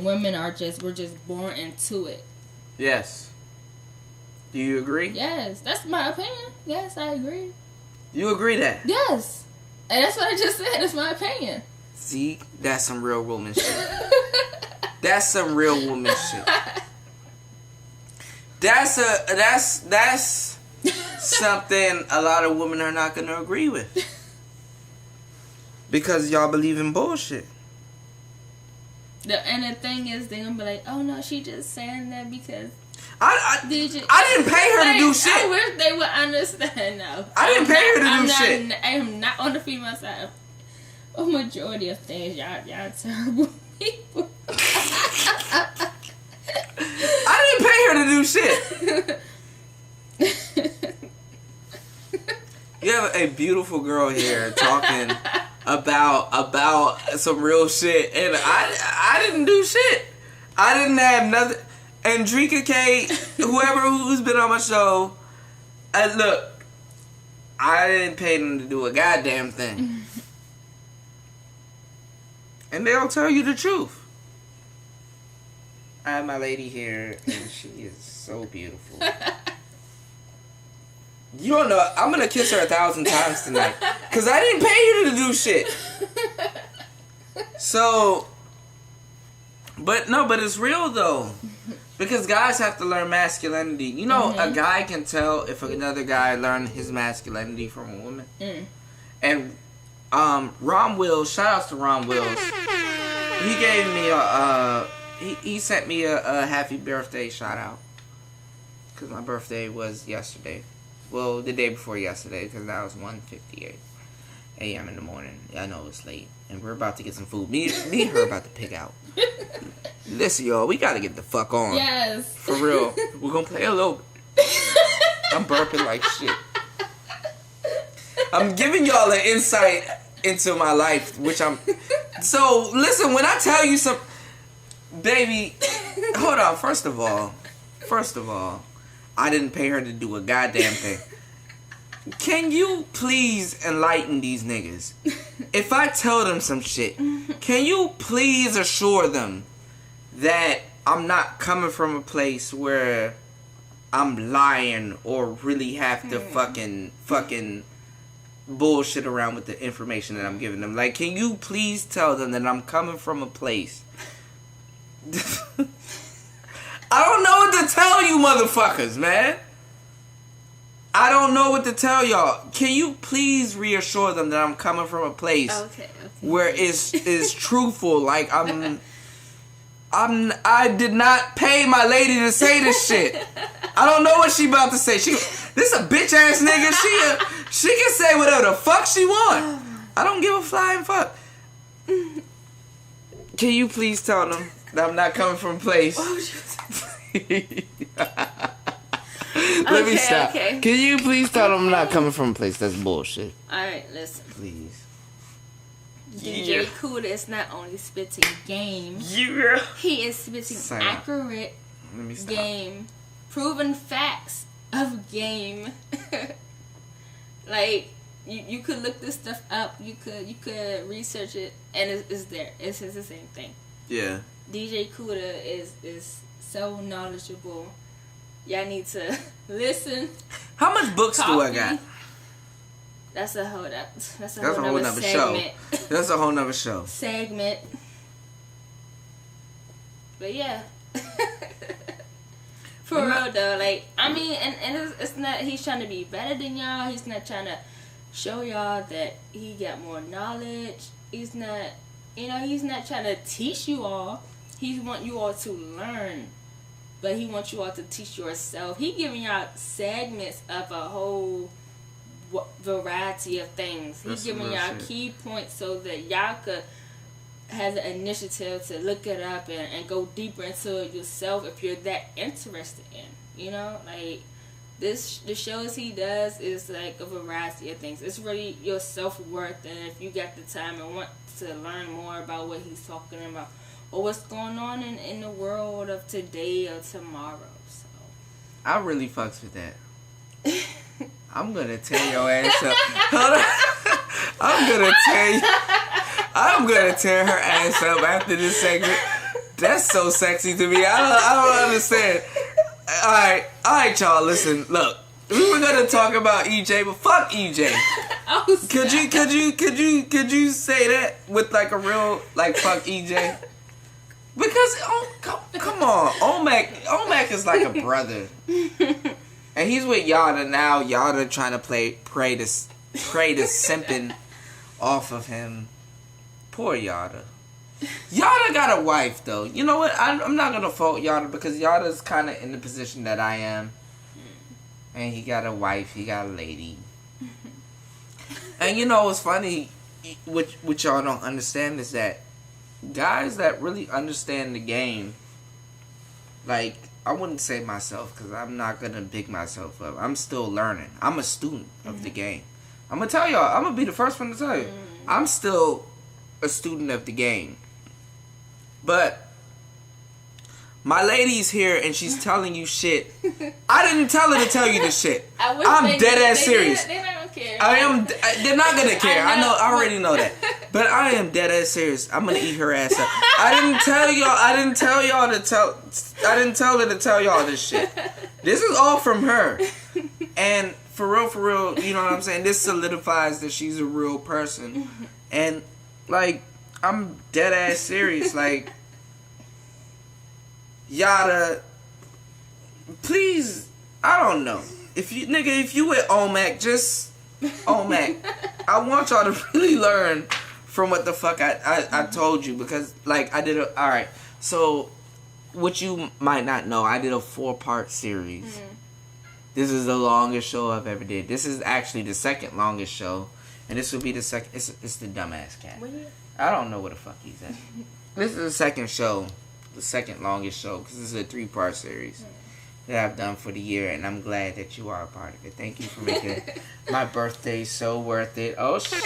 women are we're just born into it. Yes. Do you agree? Yes, that's my opinion. Yes, I agree. You agree that? Yes, and that's what I just said. That's my opinion. See, that's some real woman shit. That's some real woman shit. That's something a lot of women are not gonna agree with. Because y'all believe in bullshit. And the thing is, they're gonna be like, "Oh no, she just saying that because I didn't pay her to do shit." I wish they would understand now. I didn't pay her to do shit. I am not on the female side. A majority of things, y'all terrible people. I didn't pay her to do shit. You have a beautiful girl here talking about some real shit, and I didn't do shit. I didn't have nothing. And Drika K, who's been on my show, look, I didn't pay them to do a goddamn thing. And they'll tell you the truth. I have my lady here, and she is so beautiful. You don't know, I'm gonna kiss her 1,000 times tonight. Because I didn't pay you to do shit. So, but it's real though. Because guys have to learn masculinity. You know, a guy can tell if another guy learned his masculinity from a woman. And Ron Wills, shout outs to Ron Wills. He gave me he sent me a happy birthday shout out. Because my birthday was yesterday. Well, the day before yesterday, because that was 1:58 a.m. in the morning. I know it's late, and we're about to get some food. Me and her about to pick out. Listen, y'all, we gotta get the fuck on. Yes. For real. We're gonna play a little. I'm burping like shit. I'm giving y'all an insight into my life, which I'm. So, listen, when I tell you some. Baby, hold on. First of all, I didn't pay her to do a goddamn thing. Can you please enlighten these niggas? If I tell them some shit, can you please assure them that I'm not coming from a place where I'm lying or really have to fucking bullshit around with the information that I'm giving them? Like, can you please tell them that I'm coming from a place... I don't know what to tell you motherfuckers, man. I don't know what to tell y'all. Can you please reassure them that I'm coming from a place where it's truthful? Like I did not pay my lady to say this shit. I don't know what she about to say. This a bitch ass nigga. She can say whatever the fuck she want. I don't give a flying fuck. Can you please tell them that I'm not coming from a place? Let me stop. Okay. Can you please tell them I'm not coming from a place that's bullshit? Alright, listen. Please. DJ Kuda is not only spitting game, he is spitting accurate game, proven facts of game. Like you could look this stuff up, you could research it, and it's there. It's the same thing. Yeah. DJ Kuda is so knowledgeable. Y'all need to listen. How much books do I got? That's a whole nother segment. Show. That's a whole nother show. Segment. But yeah. For real though, like, I mean, and it's not, he's trying to be better than y'all. He's not trying to show y'all that he got more knowledge. He's not, he's not trying to teach you all. He want you all to learn, but he wants you all to teach yourself. He giving y'all segments of a whole variety of things. He's giving y'all key points so that y'all could have the initiative to look it up and go deeper into it yourself if you're that interested in. Like the shows he does is like a variety of things. It's really your self-worth, and if you got the time and want to learn more about what he's talking about or what's going on in the world of today or tomorrow. So I really fucks with that. I'm gonna tear your ass up. Hold on. I'm gonna tear her ass up after this segment. That's so sexy to me. I don't understand. Alright, y'all. Listen, look. We were gonna talk about EJ, but fuck EJ. Could you say that with like a real like fuck EJ? Because come on, Omac is like a brother, and he's with Yada now. Yada trying to pray to simping off of him. Poor Yada. Yada got a wife though. You know what? I'm not gonna fault Yada because Yada's kind of in the position that I am, and he got a wife. He got a lady. And you know what's funny, which y'all don't understand is that guys that really understand the game, like, I wouldn't say myself because I'm not going to big myself up. I'm still learning. I'm a student of the game. I'm going to tell y'all, I'm going to be the first one to tell you. I'm still a student of the game. But my lady's here and she's telling you shit. I didn't tell her to tell you this shit. I'm dead ass serious. They're not gonna care. They're not gonna care. I already know that. But I am dead ass serious. I'm gonna eat her ass up. I didn't tell her to tell y'all this shit. This is all from her. And for real, you know what I'm saying? This solidifies that she's a real person. And like, I'm dead ass serious. Like, Yada, please, I don't know. If you with Omac, just Omac. I want y'all to really learn from what the fuck I told you, because like alright, so what you might not know, I did a 4-part series. This is the longest show I've ever did. This is actually the second longest show, and this will be the second. It's the dumbass cat. I don't know where the fuck he's at. This is the second show. The second longest show, because this is a 3-part series that I've done for the year, and I'm glad that you are a part of it. Thank you for making my birthday so worth it. Oh shit!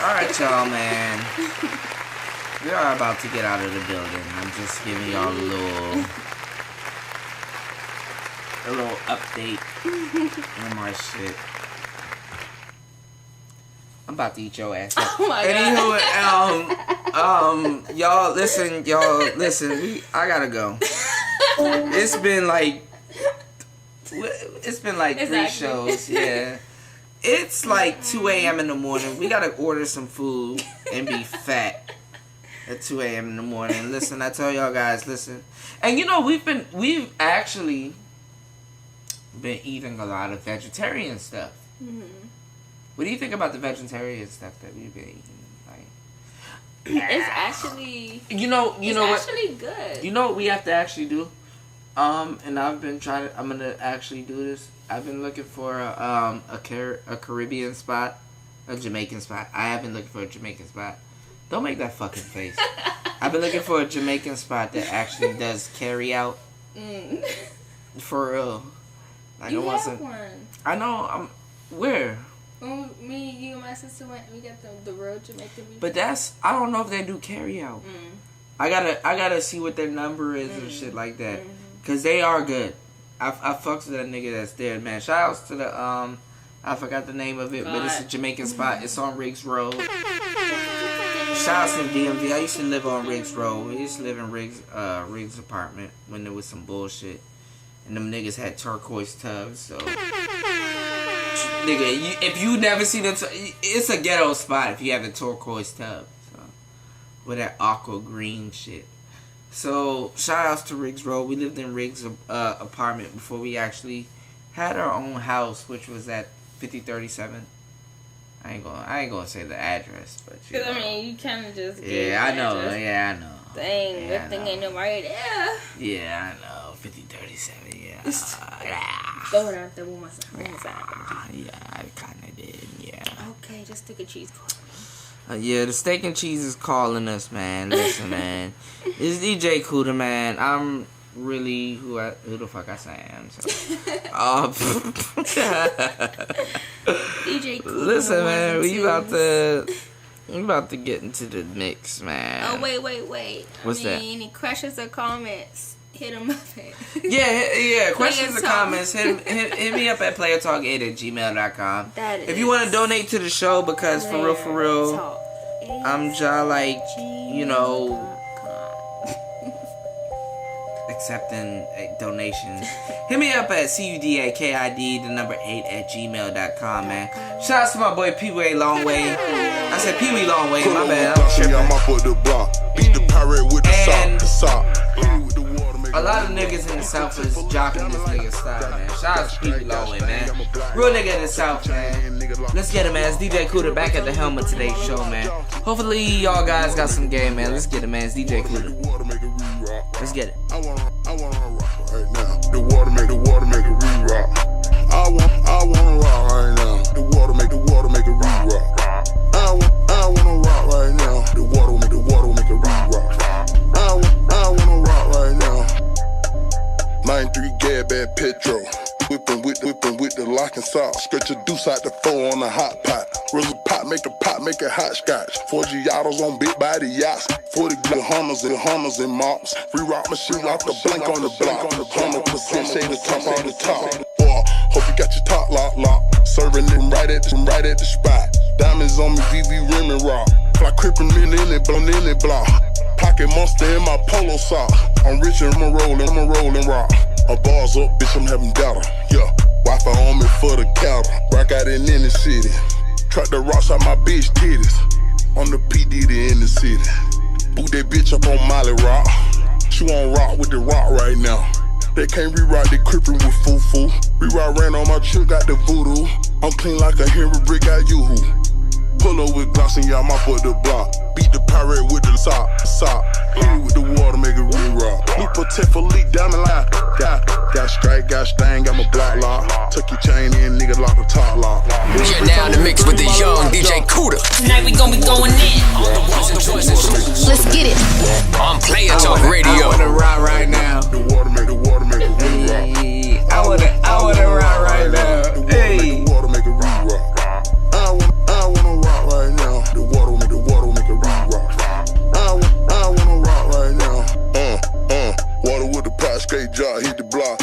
All right, y'all, man. We are about to get out of the building. I'm just giving y'all a little update on my shit. I'm about to eat your ass up. Oh my God. Y'all listen. I gotta go. It's been like 3 shows. Yeah. It's like 2 a.m. in the morning. We gotta order some food and be fat at 2 a.m. in the morning. Listen, I tell y'all guys, listen. And you know, we've actually been eating a lot of vegetarian stuff. What do you think about the vegetarian stuff that we've been eating? Like, it's actually, it's actually good. You know what we have to actually do? And I'm gonna actually do this. I've been looking for a Caribbean spot, a Jamaican spot. I have been looking for a Jamaican spot. Don't make that fucking face. I've been looking for a Jamaican spot that actually does carry out. For real. Like, you have one. I know. Where? Me, you, and my sister went. We got the real Jamaican beef. But I don't know if they do carry out. I gotta see what their number is and shit like that, cause they are good. I fucks with that nigga that's there, man. Shout outs to the I forgot the name of it, but it's a Jamaican spot. It's on Riggs Road. Shout outs to DMV. I used to live on Riggs Road. We used to live in Riggs apartment when there was some bullshit, and them niggas had turquoise tubs. So, nigga, if you never seen it, it's a ghetto spot if you have a turquoise tub. So, with that aqua green shit. So, shout outs to Riggs Road. We lived in Riggs apartment before we actually had her own house, which was at 5037. I ain't gonna say the address, but you Cause know. I mean, you kind of just I know. Dang, good thing ain't nobody there. Yeah, I know. 5037. Yeah. Throw it out there with my side. Yeah, I kind of did. Yeah. Okay, just stick a cheese. Yeah, the steak and cheese is calling us, man. Listen, man, it's DJ Cuda, man. I'm really who the fuck I say I am. So. DJ Cuda. Listen, man, we about to get into the mix, man. Oh wait. What's that? Any questions or comments? Hit them up. Yeah. Questions or comments? Hit me up at playertalk8@gmail.com. That is. If you want to donate to the show, because for real, I'm just like, you know, accepting donations. Hit me up at CUDAKID8@gmail.com, man. Shout out to my boy Pee-Wee Longway. I said Pee-Wee Longway, my bad. I'm tripping. A lot of niggas in the South is jocking this nigga style, man. Shout out to Pee-Wee Longway, man. Real nigga in the South, man. Let's get it, man. It's DJ Cuda back at the helm of today's show, man. Hopefully y'all guys got some game, man. Let's get it, man. It's DJ Cuda. Let's get it. I wanna rock right now. The water make it re-rock. I wanna rock right now. The water make it re-rock. I wanna rock right now. The water make it re-rock. I wanna rock right now. 93 Gab at Petro. Whipping with the lock and sock. Stretch a deuce out the 4 on the hot pot. Roze Pt2 make a hot scotch. 4 Giottos on big body yachts. 40 good Hummers and mops. Re-rock machine off the blank on the block. 100% shade the top on the top. Hope you got your top lock. Serving it right at the spot. Diamonds on me, VV rim and rock. Fly crippin' in it block. Pocket monster in my polo sock. I'm rich and I'm rollin' rock. My bars up, bitch, I'm having data. Yeah, Wi-Fi on me for the cattle. Rock out in the city. Truck the rocks out my bitch titties. On the PD in the city. Boot that bitch up on Molly Rock. She won't rock with the rock right now. They can't re-rock, they crippin' with foo-foo. Re-rock ran on my chick, got the voodoo. I'm clean like a Henry brick, got you who. Pull up with gloss and y'all mop up the block. Beat the pirate with the sock. Hit it with the water, make it re-rock. Loop a 10 for leak, diamond line. Got strike, got stain, got my block lock. Tuck your chain in, nigga, lock the top lock. You're now in the mix with the young DJ Cuda. Tonight we gon' be going in. Let's get it. On Player Talk Radio. I wanna rock right now. The water make it re-rock. I wanna rock right now. Hey. The water make it re-rock. I wanna rock right now. The water make it re-rock. I wanna rock right now. Water with the pot, straight jaw, hit the block.